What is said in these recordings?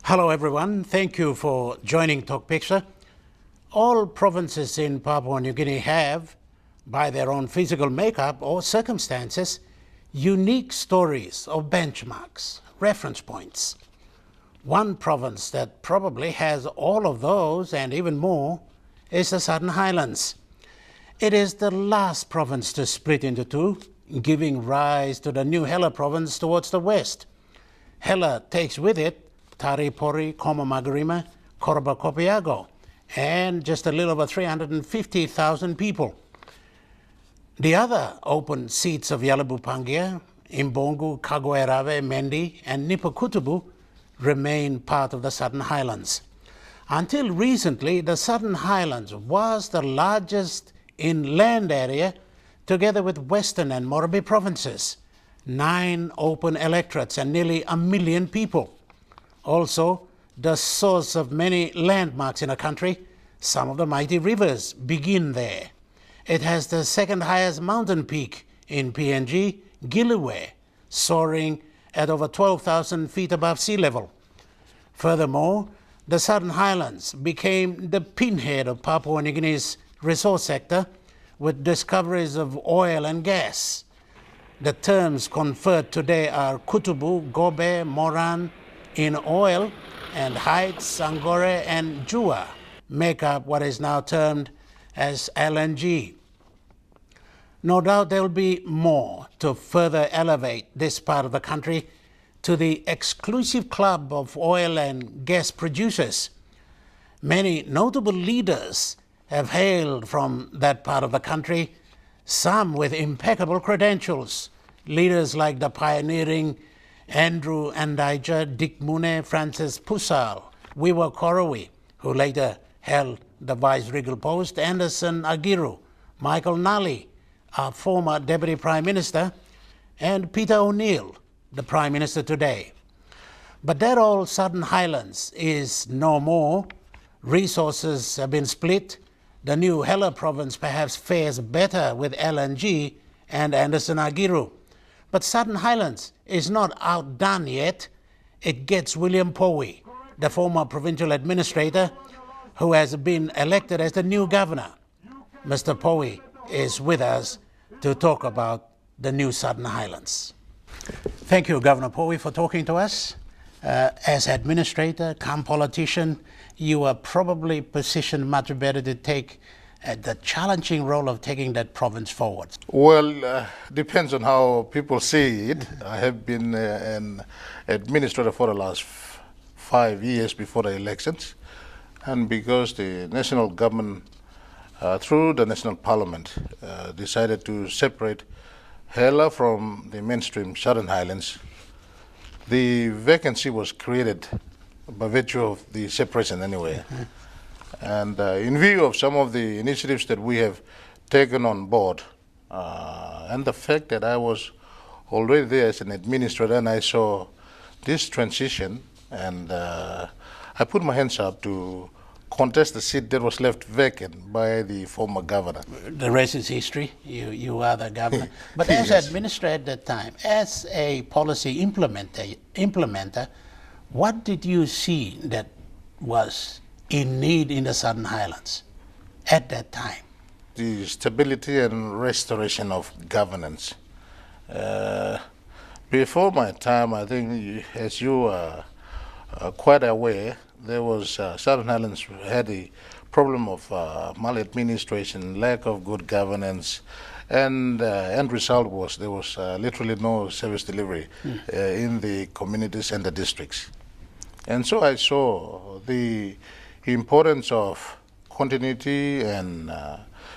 Hello everyone, thank you for joining Tok Piksa. All provinces in Papua New Guinea have, by their own physical makeup or circumstances, unique stories or benchmarks, reference points. One province that probably has all of those and even more is the Southern Highlands. It is the last province to split into two, giving rise to the new Hela province towards the west. Hela takes with it Taripori, Komomagarima, Koroba Kopiago, and just a little over 350,000 people. The other open seats of Yalabu Pangia, Imbongu, Kagoerave, Mendi, and Nipakutubu remain part of the Southern Highlands. Until recently, the Southern Highlands was the largest in land area, together with Western and Morobe provinces, 9 open electorates and nearly 1 million people. Also, the source of many landmarks in a country, some of the mighty rivers begin there. It has the second highest mountain peak in PNG, Giliwe, soaring at over 12,000 feet above sea level. Furthermore, the Southern Highlands became the pinhead of Papua New Guinea's resource sector with discoveries of oil and gas. The terms conferred today are Kutubu, Gobe, Moran in oil, and Heights, Sangore, and Jua make up what is now termed as LNG. No doubt there will be more to further elevate this part of the country to the exclusive club of oil and gas producers. Many notable leaders have hailed from that part of the country, some with impeccable credentials. Leaders like the pioneering Andrew Andaija, Dick Mune, Francis Pusal, Wiwa Korowi, who later held the vice-regal post, Anderson Agiru, Michael Nally, our former Deputy Prime Minister, and Peter O'Neill, the Prime Minister today. But that old Southern Highlands is no more. Resources have been split. The new Hela province perhaps fares better with LNG and Anderson Agiru. But Southern Highlands is not outdone yet. It gets William Powi, the former provincial administrator, who has been elected as the new governor. Mr. Powi is with us to talk about the new Southern Highlands. Thank you, Governor Powi, for talking to us. As administrator, come politician, you are probably positioned much better to take the challenging role of taking that province forward. Well, depends on how people see it. I have been an administrator for the last 5 years before the elections, and because the national government, through the national parliament, decided to separate Hela from the mainstream Southern Highlands, the vacancy was created by virtue of the separation anyway. And in view of some of the initiatives that we have taken on board, and the fact that I was already there as an administrator and I saw this transition, and I put my hands up to contest the seat that was left vacant by the former governor. The rest is history. You are the governor. But Yes. as administrator at that time, as a policy implementer, what did you see that was in need in the Southern Highlands at that time? The stability and restoration of governance. Before my time, I think, as you are quite aware, there was Southern Highlands had a problem of maladministration, lack of good governance, and end result was there was literally no service delivery in the communities and the districts. And so I saw the importance of continuity and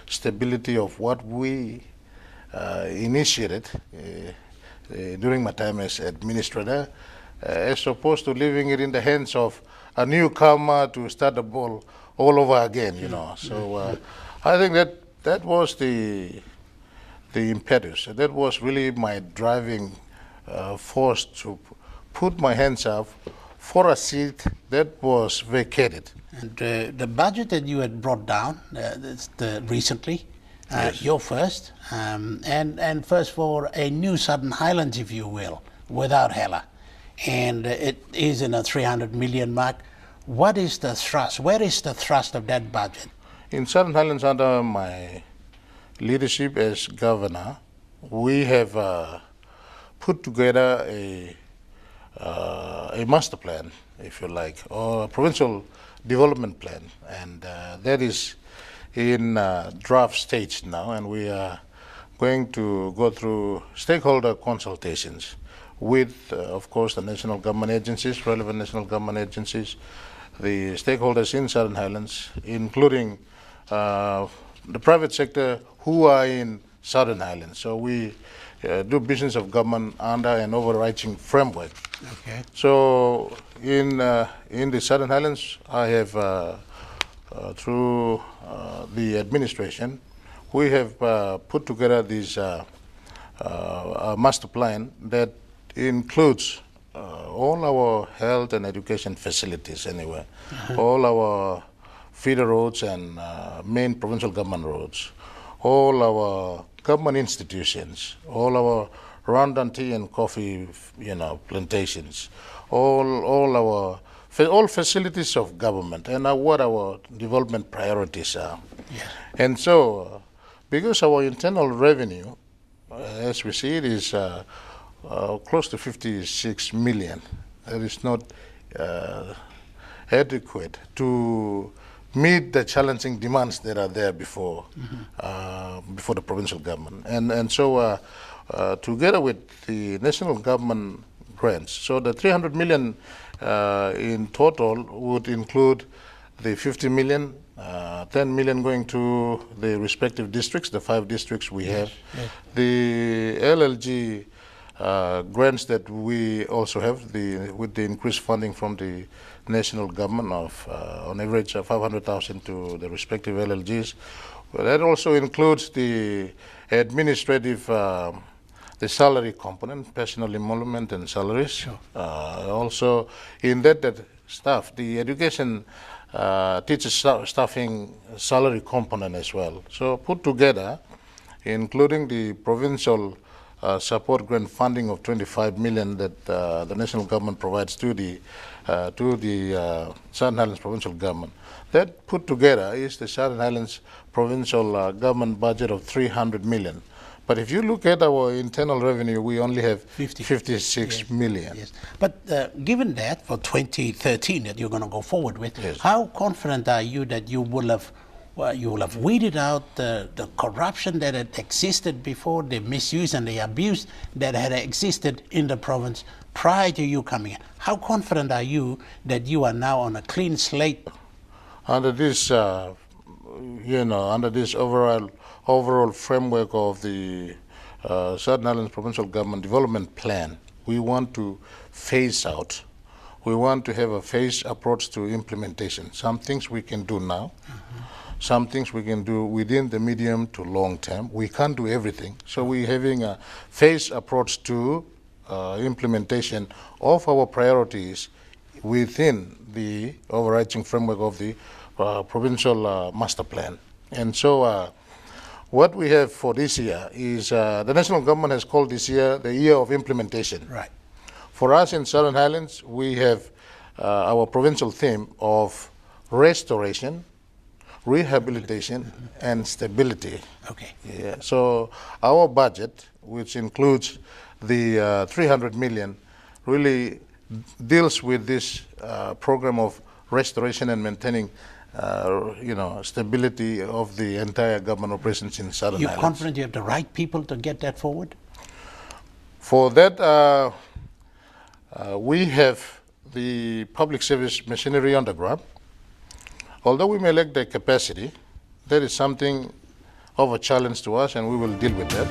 stability of what we initiated during my time as administrator, as opposed to leaving it in the hands of a newcomer to start the ball all over again, you know. So I think that was the impetus. That was really my driving force to put my hands up for a seat that was vacated. And the budget that you had brought down recently, Yes. your first, and first for a new Southern Highlands, if you will, without Hela. and it is in a 300 million mark. What is the thrust? Where is the thrust of that budget? In Southern Highlands, under my leadership as governor, we have put together a master plan, if you like, or a provincial development plan, and that is in draft stage now, and we are going to go through stakeholder consultations with, of course, the national government agencies, relevant national government agencies, the stakeholders in Southern Highlands, including the private sector who are in Southern Highlands. So we do business of government under an overarching framework. Okay. So in the Southern Highlands, I have, through the administration, we have put together this master plan that includes all our health and education facilities anywhere, all our feeder roads and main provincial government roads, all our government institutions, all our rundown tea and coffee, plantations, all facilities of government, and what our development priorities are. Yeah. And so, because our internal revenue, as we see it, is close to 56 million, that is not adequate to meet the challenging demands that are there before the provincial government. And so together with the national government grants, so the 300 million in total would include the 50 million, 10 million going to the respective districts, the 5 districts we have, the LLG grants that we also have, with the increased funding from the national government of on average 500,000 to the respective LLGs. Well, that also includes the administrative, the salary component, personal emolument and salaries. Sure. Also in that staff, the education teacher staffing salary component as well. So put together, including the provincial support grant funding of 25 million that the national government provides to the Southern Highlands provincial government. That put together is the Southern Highlands provincial government budget of 300 million. But if you look at our internal revenue, we only have 56 million. Yes. But given that for 2013 that you're going to go forward with, Yes. how confident are you that you will have weeded out the corruption that had existed before, the misuse and the abuse that had existed in the province prior to you coming in? How confident are you that you are now on a clean slate? Under this, under this overall framework of the Southern Highlands Provincial Government Development Plan, we want to phase out. We want to have a phased approach to implementation. Some things we can do now. Some things we can do within the medium to long term. We can't do everything. So we're having a phased approach to implementation of our priorities within the overarching framework of the provincial master plan. And so what we have for this year is the national government has called this year the year of implementation. Right. For us in Southern Highlands, we have our provincial theme of restoration, rehabilitation, and stability. Okay. Yeah. So our budget, which includes the 300 million, really deals with this program of restoration and maintaining, stability of the entire government operations in Southern You're Highlands. confident you have the right people to get that forward? For that, we have the public service machinery on the ground. Although we may lack the capacity, that is something of a challenge to us, and we will deal with that.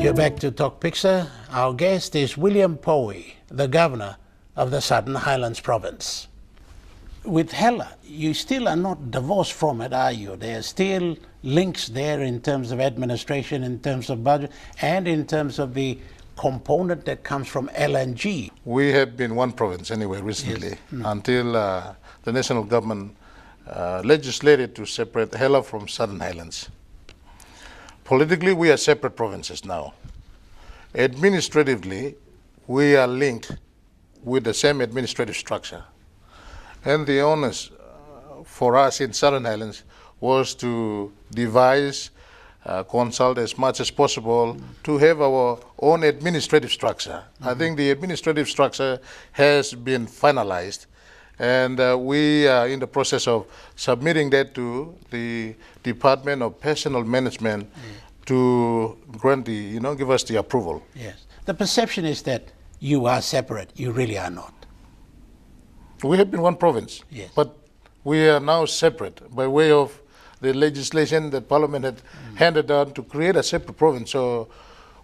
You're back to Tok Piksa. Our guest is William Powi, the governor of the Southern Highlands province. with Hella, you still are not divorced from it, are you? There are still links there in terms of administration, in terms of budget, and in terms of the component that comes from LNG. We have been one province anyway recently, until the national government legislated to separate Hela from Southern Highlands. Politically, we are separate provinces now. Administratively, we are linked with the same administrative structure. And the onus for us in Southern Highlands was to devise, consult as much as possible to have our own administrative structure. I think the administrative structure has been finalized, and we are in the process of submitting that to the Department of Personnel Management to grant the, give us the approval. Yes. The perception is that you are separate. You really are not. We have been one province, Yes. but we are now separate by way of the legislation that Parliament had handed down to create a separate province. So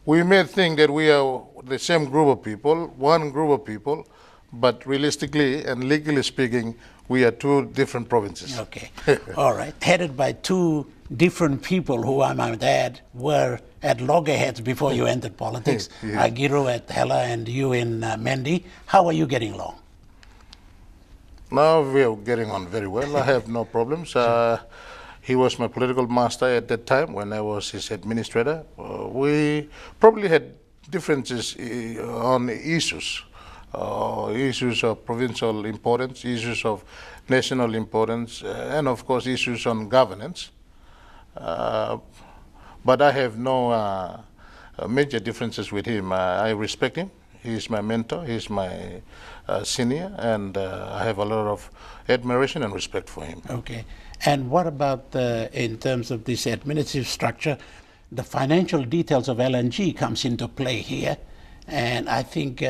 we may think that we are the same group of people, one group of people, but realistically and legally speaking, we are two different provinces. Okay. All right. Headed by two different people who, I might add, were at loggerheads before you entered politics. Yes. Agiru at Hela and you in Mendi. How are you getting along? Now we are getting on very well. I have no problems. He was my political master at that time when I was his administrator. We probably had differences on issues. Issues of provincial importance, issues of national importance, and of course issues on governance. But I have no major differences with him. I respect him. He's my mentor. He's my senior, and I have a lot of admiration and respect for him. Okay. And what about in terms of this administrative structure? The financial details of LNG comes into play here, and I think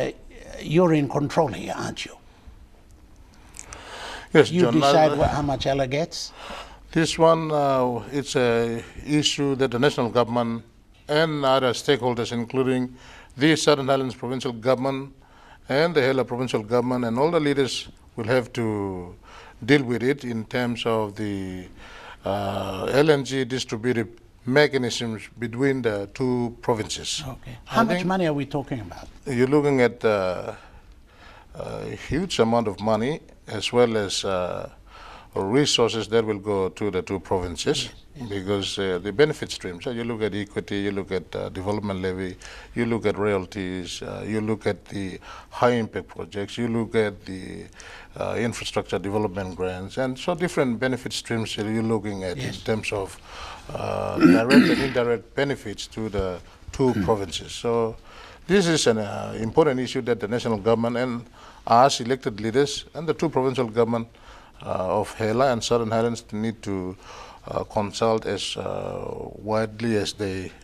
you're in control here, aren't you? Yes, You John. decide how much Ella gets? This one, it's a issue that the national government and other stakeholders, including the Southern Highlands provincial government and the Hela provincial government, and all the leaders will have to deal with it in terms of the LNG distributive mechanisms between the two provinces. Okay. How much money are we talking about? You're looking at a huge amount of money, as well as resources that will go to the two provinces, because the benefit streams, you look at equity, you look at development levy, you look at royalties, you look at the high impact projects, you look at the infrastructure development grants, and so different benefit streams you're looking at in terms of direct and indirect benefits to the two provinces. So this is an important issue that the national government and us elected leaders and the two provincial government of Hela and Southern Highlands need to consult as widely as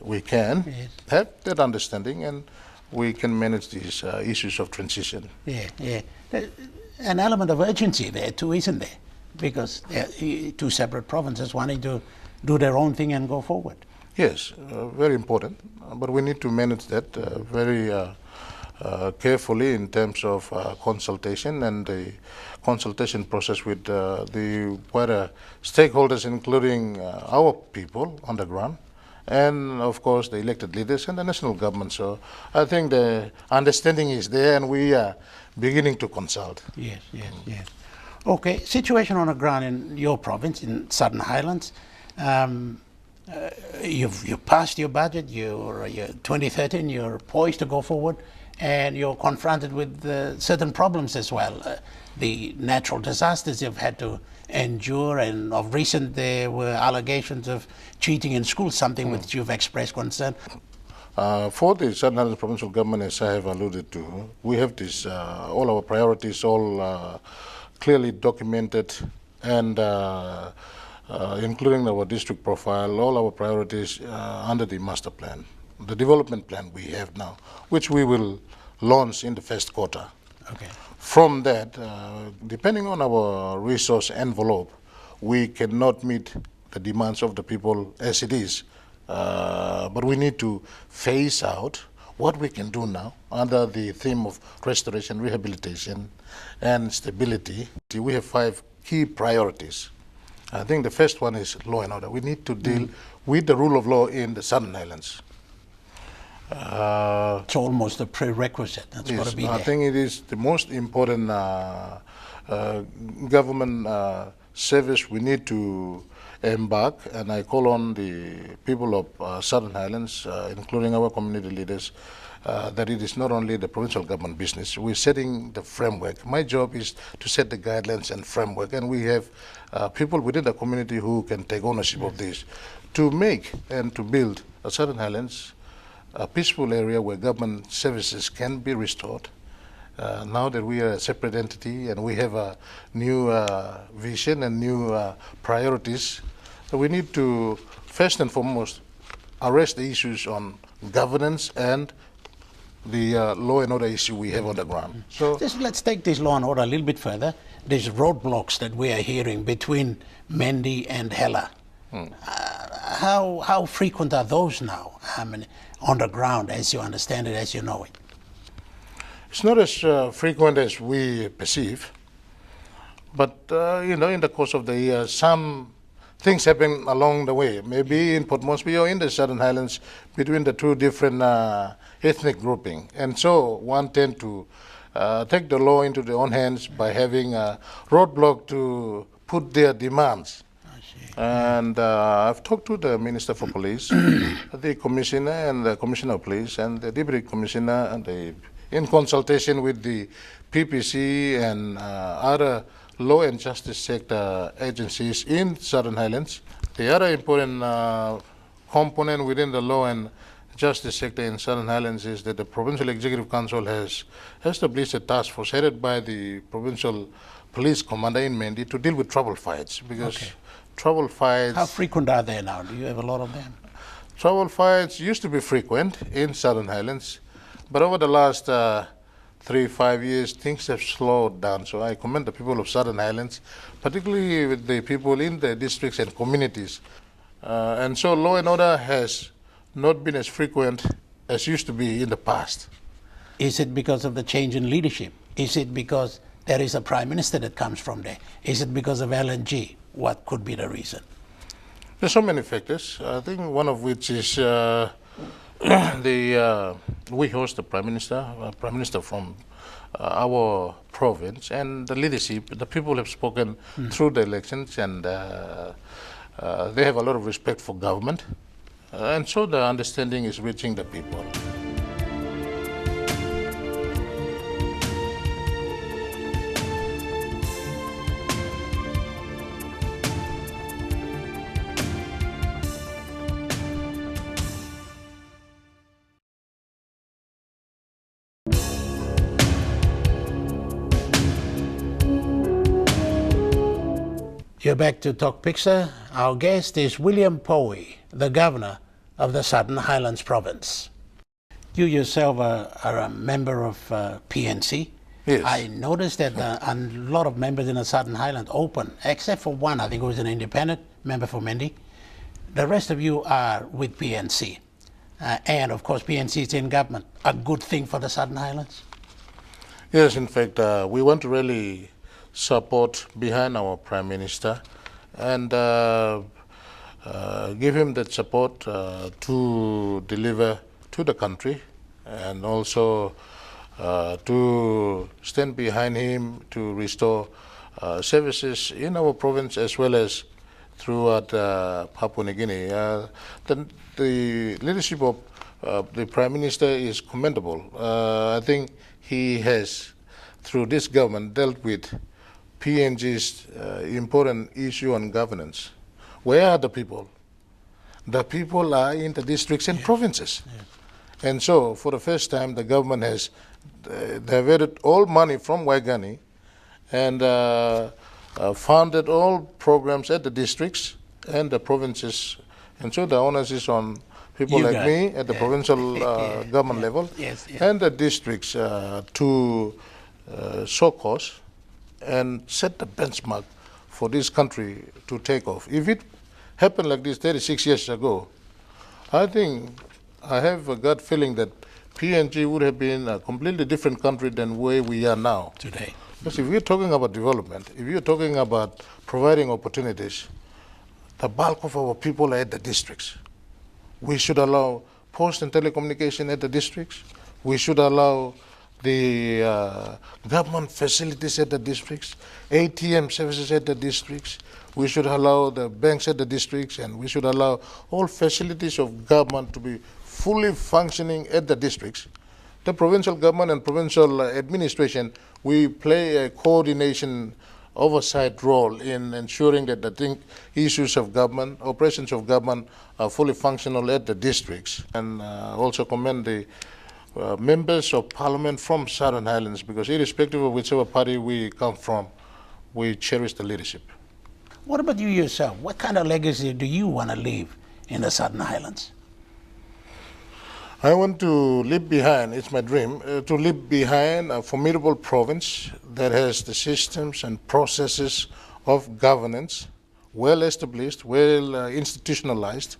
we can, have that understanding, and we can manage these issues of transition. Yeah. An element of urgency there too, isn't there? Because they're two separate provinces wanting to do their own thing and go forward. Yes, very important, but we need to manage that very carefully in terms of consultation and the consultation process with the wider stakeholders, including our people on the ground, and of course the elected leaders and the national government. So I think the understanding is there, and we are beginning to consult. Yes. Okay, situation on the ground in your province, in Southern Highlands. You've passed your budget, you're 2013, you're poised to go forward, and you're confronted with certain problems as well. The natural disasters you've had to endure, and of recent there were allegations of cheating in school, something which you've expressed concern. For the Southern Highlands provincial government, as I have alluded to, we have this, all our priorities all clearly documented, and including our district profile, all our priorities under the master plan, the development plan we have now, which we will launch in the first quarter. Okay. From that, depending on our resource envelope, we cannot meet the demands of the people as it is. But we need to phase out what we can do now under the theme of restoration, rehabilitation, and stability. We have 5 key priorities. I think the first one is law and order. We need to deal with the rule of law in the Southern Highlands. It's almost a prerequisite. That's got to be I there. think it is the most important government service we need to embark, and I call on the people of Southern Highlands, including our community leaders, that it is not only the provincial government business. We're setting the framework. My job is to set the guidelines and framework, and we have people within the community who can take ownership of this to make and to build a Southern Highlands a peaceful area where government services can be restored. Now that we are a separate entity and we have a new vision and new priorities, so we need to first and foremost address the issues on governance and the law and order issue we have on the ground. So Let's take this law and order a little bit further. These roadblocks that we are hearing between Mendi and Hela, how frequent are those now? I mean, on the ground, as you understand it, as you know it. it's not as frequent as we perceive, but in the course of the year, some things happen along the way. Maybe in Port Moresby or in the Southern Highlands, between the two different ethnic grouping, and so one tend to take the law into their own hands by having a roadblock to put their demands. And I've talked to the Minister for Police, the Commissioner and the Commissioner of Police and the Deputy Commissioner, and in consultation with the PPC and other law and justice sector agencies in Southern Highlands. The other important component within the law and justice sector in Southern Highlands is that the Provincial Executive Council has established a task force headed by the Provincial Police Commander in Mendi to deal with trouble fights, because trouble fights... How frequent are they now? Do you have a lot of them? Trouble fights used to be frequent in Southern Highlands, but over the last 3-5 years, things have slowed down. So I commend the people of Southern Highlands, particularly with the people in the districts and communities. And so law and order has not been as frequent as used to be in the past. Is it because of the change in leadership? Is it because there is a prime minister that comes from there? Is it because of LNG? What could be the reason? There's so many factors. I think one of which is we host the prime minister from our province, and the leadership, the people have spoken through the elections, and they have a lot of respect for government, and so the understanding is reaching the people. You're back to Tok Piksa. Our guest is William Powi, the governor of the Southern Highlands province. You yourself are a member of PNC. Yes. I noticed that a lot of members in the Southern Highlands open, except for one, I think it was an independent member for Mendi. The rest of you are with PNC. And of course, PNC is in government. A good thing for the Southern Highlands? Yes, in fact, we want to really support behind our Prime Minister and give him that support to deliver to the country, and also to stand behind him to restore services in our province as well as throughout Papua New Guinea. The leadership of the Prime Minister is commendable. I think he has, through this government, dealt with PNG's important issue on governance. Where are the people? The people are in the districts and provinces. Yeah. And so, for the first time, the government has diverted all money from Waigani and funded all programs at the districts and the provinces. And so the onus is on people like me at the provincial government level and the districts to show cause and set the benchmark for this country to take off. If it happened like this 36 years ago, I think I have a gut feeling that PNG would have been a completely different country than where we are now. Today. Because if we're talking about development, if you're talking about providing opportunities, the bulk of our people are at the districts. We should allow post and telecommunication at the districts. We should allow the government facilities at the districts, ATM services at the districts. We should allow the banks at the districts, and we should allow all facilities of government to be fully functioning at the districts. The provincial government and provincial administration, we play a coordination oversight role in ensuring that the issues of government, operations of government are fully functional at the districts. And also commend the members of parliament from Southern Highlands, because irrespective of whichever party we come from, we cherish the leadership. What about you yourself? What kind of legacy do you want to leave in the Southern Highlands? I want to leave behind, it's my dream, to leave behind a formidable province that has the systems and processes of governance well established, well institutionalized,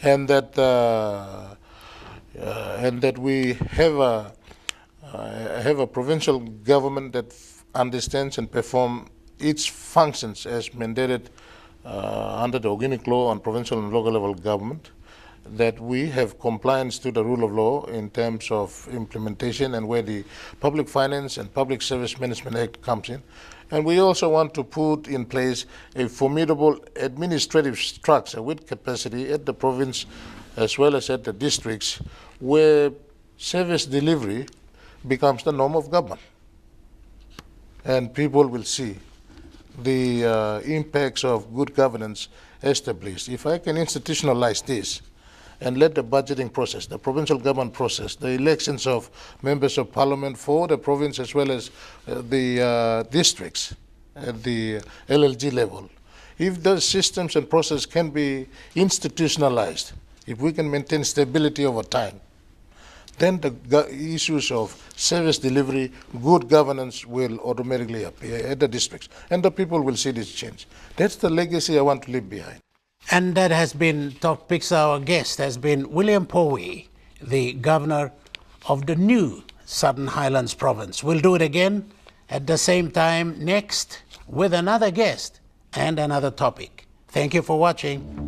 and that we have a provincial government that understands and performs its functions as mandated under the organic law on provincial and local level government, that we have compliance to the rule of law in terms of implementation and where the Public Finance and Public Service Management Act comes in. And we also want to put in place a formidable administrative structure with capacity at the province as well as at the districts, where service delivery becomes the norm of government. And people will see the impacts of good governance established. If I can institutionalize this and let the budgeting process, the provincial government process, the elections of members of parliament for the province as well as the districts at the LLG level, if those systems and process can be institutionalized, if we can maintain stability over time, then the issues of service delivery, good governance will automatically appear at the districts, and the people will see this change. That's the legacy I want to leave behind. And that has been Tok Piksa. Our guest has been William Powi, the governor of the new Southern Highlands province. We'll do it again at the same time next with another guest and another topic. Thank you for watching.